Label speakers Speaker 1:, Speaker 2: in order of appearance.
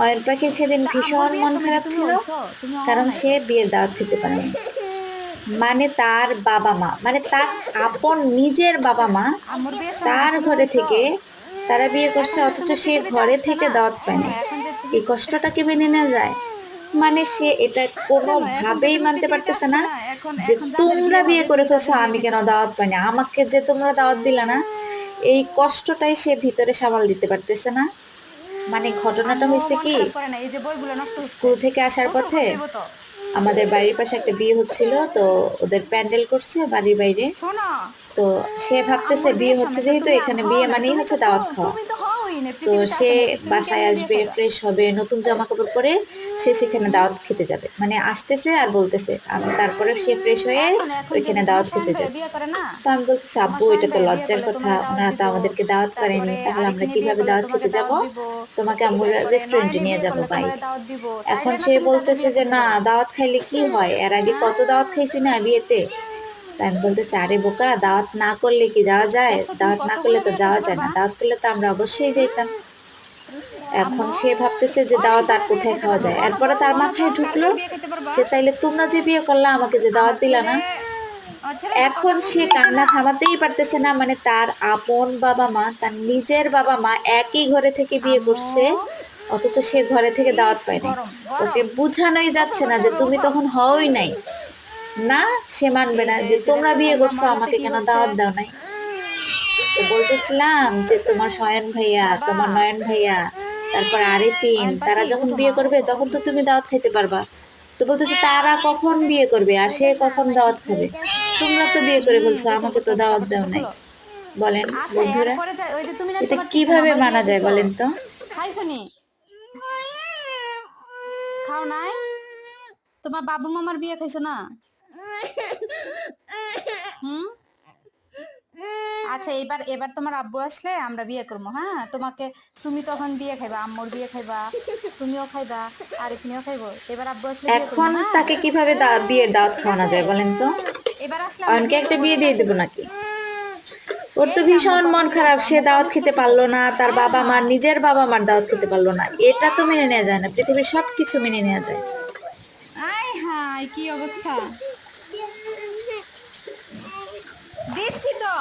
Speaker 1: অয়ন পাখির সেদিন
Speaker 2: তা আম্মুর
Speaker 1: ভীষণ
Speaker 2: বিয়ের
Speaker 1: মন
Speaker 2: সময় কি
Speaker 1: খারাপ
Speaker 2: তুমি
Speaker 1: ছিল,
Speaker 2: হইছো? তুমি হও
Speaker 1: কারণ
Speaker 2: নাই?
Speaker 1: সে বিয়ের দাওয়াত খেতে পারেনি। মানে তার বাবা মা, মানে তার আপন নিজের বাবা মা
Speaker 2: আম্মুর বিয়ের সময় কি
Speaker 1: তার
Speaker 2: তুমি
Speaker 1: ঘরে
Speaker 2: হইছো?
Speaker 1: থেকে তারা বিয়ে করছে,
Speaker 2: এখন যে
Speaker 1: অথচ
Speaker 2: তুমি
Speaker 1: সে
Speaker 2: পৃথিবীতে
Speaker 1: ঘরে
Speaker 2: আসছো
Speaker 1: থেকে
Speaker 2: না,
Speaker 1: দাওয়াত পায়
Speaker 2: শোনো
Speaker 1: নাই।
Speaker 2: এখন যে তুমি
Speaker 1: এই কষ্টটাকে মেনে নেওয়া যায়? মানে সে এটা
Speaker 2: শোনো এখন যে
Speaker 1: কোনোভাবেই
Speaker 2: তুমি
Speaker 1: মানতে
Speaker 2: পৃথিবীতে
Speaker 1: পারতেছে
Speaker 2: আসছো
Speaker 1: না
Speaker 2: না, এখন
Speaker 1: যে
Speaker 2: এখন যাদের
Speaker 1: তোমরা
Speaker 2: বিয়ে
Speaker 1: বিয়ে
Speaker 2: হবে
Speaker 1: করে
Speaker 2: তুমি
Speaker 1: ফেলছো,
Speaker 2: তাদের বিয়ে
Speaker 1: আমি
Speaker 2: খেতে
Speaker 1: কেন
Speaker 2: পারবা।
Speaker 1: দাওয়াত পাইনি, আমাকে যে তোমরা দাওয়াত দিলা না। এই কষ্টটাই সে ভিতরে সামাল দিতে পারতেছে না। মানে ঘটনাটা
Speaker 2: আম্মু
Speaker 1: হয়েছে
Speaker 2: মন
Speaker 1: কি,
Speaker 2: খারাপ করে না, এই যে বইগুলো নষ্ট হচ্ছে।
Speaker 1: স্কুল থেকে আসার
Speaker 2: গোসল
Speaker 1: পথে
Speaker 2: করতে হইব তো।
Speaker 1: আমাদের বাড়ির পাশে একটা বিয়ে হচ্ছিল, তো ওদের প্যান্ডেল করছে বাড়ির বাইরে।
Speaker 2: শোনো,
Speaker 1: তো সে ভাবতেছে
Speaker 2: আম্মুর
Speaker 1: বিয়ে
Speaker 2: বিয়ের
Speaker 1: হচ্ছে
Speaker 2: সময় তো
Speaker 1: যেহেতু,
Speaker 2: তুমি
Speaker 1: এখানে
Speaker 2: হও
Speaker 1: বিয়ে
Speaker 2: নাই,
Speaker 1: মানেই হচ্ছে দাওয়াত খাওয়া।
Speaker 2: তুমি তো হওই না,
Speaker 1: তো
Speaker 2: পৃথিবীতে
Speaker 1: সে
Speaker 2: আসো নাই, তো তুমি
Speaker 1: বাসায়
Speaker 2: কেমনে বিয়ে
Speaker 1: আসবে,
Speaker 2: খাইবা?
Speaker 1: ফ্রেশ হবে, নতুন জামা কাপড় পরে সে সেখানে দাওয়াত খেতে যাবে, মানে আসতেছে আর বলতেছে আমি, তারপরে সে ফ্রেশ হয়ে
Speaker 2: এখন এখন
Speaker 1: ওইখানে
Speaker 2: যদি তোমার
Speaker 1: দাওয়াত
Speaker 2: শয়ন
Speaker 1: খেতে
Speaker 2: ভাইয়া
Speaker 1: যাবে।
Speaker 2: বিয়ে করে না,
Speaker 1: তো আমি বলতেছি
Speaker 2: তোমার
Speaker 1: আব্বু
Speaker 2: শয়ন
Speaker 1: এটা তো
Speaker 2: ভাইয়া বিয়ে
Speaker 1: লজ্জার
Speaker 2: করলে
Speaker 1: কথা,
Speaker 2: তোমারে দাওয়াত
Speaker 1: ওনারা তো
Speaker 2: দিব।
Speaker 1: আমাদেরকে দাওয়াত করেনি,
Speaker 2: তারপরে
Speaker 1: তাহলে আমরা
Speaker 2: আরিফিনে বিয়ে
Speaker 1: কিভাবে
Speaker 2: করলে
Speaker 1: দাওয়াত
Speaker 2: তোমাকে
Speaker 1: খেতে যাব?
Speaker 2: দাওয়াত দিব।
Speaker 1: তোমাকে আমরা
Speaker 2: এরপরে
Speaker 1: রেস্টুরেন্টে
Speaker 2: নয়নে
Speaker 1: নিয়ে
Speaker 2: বিয়ে
Speaker 1: যাব
Speaker 2: করলে
Speaker 1: বাইক।
Speaker 2: তোমারে দাওয়াত দিব,
Speaker 1: এখন
Speaker 2: তাইলে না
Speaker 1: সে
Speaker 2: তুমি তাদের
Speaker 1: বলতেছে
Speaker 2: বিয়ে
Speaker 1: যে
Speaker 2: খেতে
Speaker 1: না,
Speaker 2: পারবা।
Speaker 1: দাওয়াত খাইলে কি হয়, এর আগে
Speaker 2: হ্যাঁ,
Speaker 1: কত দাওয়াত খাইছি না বিয়েতে। তাই আমি বলতেছি আরে বোকা, দাওয়াত না করলে কি যাওয়া যায়?
Speaker 2: দেখছো তুমি
Speaker 1: দাওয়াত না করলে
Speaker 2: কতগুলো
Speaker 1: তো
Speaker 2: বিয়ে
Speaker 1: যাওয়া
Speaker 2: খেতে
Speaker 1: যায় না,
Speaker 2: পারবা।
Speaker 1: দাওয়াত করলে তো আমরা অবশ্যই যাইতাম। এখন
Speaker 2: আম্মু
Speaker 1: সে ভাবতেছে যে দাওয়াত আর
Speaker 2: অনেকগুলো বিয়ে
Speaker 1: কোথায়
Speaker 2: খেতে
Speaker 1: খাওয়া
Speaker 2: পারবা,
Speaker 1: যায়।
Speaker 2: গণো তো
Speaker 1: এরপরে তার
Speaker 2: গণো তো
Speaker 1: মাথায়
Speaker 2: কার
Speaker 1: ঢুকলো
Speaker 2: কার বিয়ে খেতে পারবা।
Speaker 1: যে তাইলে তোমরা যে বিয়ে করলা, আমাকে যে দাওয়াত
Speaker 2: আমার
Speaker 1: দিলা
Speaker 2: ছেলে
Speaker 1: না।
Speaker 2: আমার ছেলে একটা কথা
Speaker 1: এখন সে
Speaker 2: বুদ্ধি হয়েছে
Speaker 1: কান্না
Speaker 2: না।
Speaker 1: থামাতেই পারতেছে না, মানে তার আপন বাবা মা, তার নিজের বাবা মা একই ঘরে থেকে বিয়ে
Speaker 2: আম্মু,
Speaker 1: করছে, অথচ সে ঘরে থেকে দাওয়াত
Speaker 2: ইস
Speaker 1: পায় নাই।
Speaker 2: গরম
Speaker 1: ওকে
Speaker 2: গরম,
Speaker 1: বুঝানোই
Speaker 2: গোসল
Speaker 1: যাচ্ছে না
Speaker 2: করতে
Speaker 1: যে
Speaker 2: হবে,
Speaker 1: তুমি
Speaker 2: উঠো।
Speaker 1: তখন হওই নাই। না, সে মানবে
Speaker 2: এই
Speaker 1: না
Speaker 2: যে
Speaker 1: যে
Speaker 2: এই যে
Speaker 1: তোমরা
Speaker 2: দেখছো
Speaker 1: বিয়ে
Speaker 2: ঠান্ডা
Speaker 1: করছো,
Speaker 2: মহল্লাতে
Speaker 1: আমাকে
Speaker 2: কি
Speaker 1: কেন
Speaker 2: হচ্ছে।
Speaker 1: দাওয়াত দাও নাই। তো বলতেছিলাম যে তোমার শয়ন ভাইয়া,
Speaker 2: বাবা,
Speaker 1: তোমার নয়ন ভাইয়া, তারপর আরিফিন,
Speaker 2: অয়ন
Speaker 1: তারা
Speaker 2: পাখি
Speaker 1: যখন
Speaker 2: উঠো মা,
Speaker 1: বিয়ে করবে
Speaker 2: উঠো।
Speaker 1: তখন তো তুমি দাওয়াত খাইতে পারবা। তো বলতেছে তারা কখন বিয়ে করবে আর সে কখন দাওয়াত খাবে? তোমরা তো বিয়ে করে ফেলছো,
Speaker 2: গোসল
Speaker 1: আমাকে
Speaker 2: করতে
Speaker 1: তো
Speaker 2: হবে,
Speaker 1: দাওয়াত
Speaker 2: কাপড়
Speaker 1: দাও
Speaker 2: চোপড়
Speaker 1: নাই।
Speaker 2: খুলো।
Speaker 1: বলেন
Speaker 2: আচ্ছা
Speaker 1: বন্ধুরা,
Speaker 2: এরপরে ওই যে তুমি না
Speaker 1: এটা
Speaker 2: তোমার
Speaker 1: কিভাবে
Speaker 2: মামার
Speaker 1: মানা
Speaker 2: বিয়ে
Speaker 1: যায়
Speaker 2: খাইছো,
Speaker 1: বলেন তো?
Speaker 2: খাইছো নি? খাও নাই? তোমার বাবু মামার বিয়ে খাইছো না? হুম, আচ্ছা এবার এবার তোমার আব্বু আসলে আমরা বিয়ে করবো, হ্যাঁ তোমাকে, তুমি তখন বিয়ে খাইবা, আম্মুর বিয়ে খাইবা, তুমিও খাইবা, আরিফিনিও খাইবো। এবার আব্বু আসলে বিয়ে করবো,
Speaker 1: এখন
Speaker 2: হ্যাঁ
Speaker 1: তাকে কিভাবে বিয়ের দাওয়াত
Speaker 2: ঠিক
Speaker 1: খাওয়ানো
Speaker 2: আছে।
Speaker 1: যায় বলেন তো?
Speaker 2: এবার আসলে আমরা
Speaker 1: অয়নকে
Speaker 2: বিয়ে
Speaker 1: একটা
Speaker 2: করবো,
Speaker 1: বিয়ে
Speaker 2: ঠিক
Speaker 1: দিয়ে
Speaker 2: আছে।
Speaker 1: দেবো নাকি? ওর তো
Speaker 2: এই যে আম্মু
Speaker 1: ভীষণ মন
Speaker 2: কখন
Speaker 1: খারাপ,
Speaker 2: বলবো,
Speaker 1: সে
Speaker 2: আম্মু
Speaker 1: দাওয়াত
Speaker 2: প্রমিস
Speaker 1: খেতে
Speaker 2: করছিল।
Speaker 1: পারলো না, তার
Speaker 2: হ্যাঁ
Speaker 1: বাবা মা,
Speaker 2: হ্যাঁ,
Speaker 1: নিজের বাবা মার দাওয়াত খেতে পারলো না। এটা তো মেনে নেওয়া যায় না, পৃথিবীর সবকিছু মেনে নেওয়া যায়।
Speaker 2: আয় হায় কি অবস্থা, দিচ্ছি তো।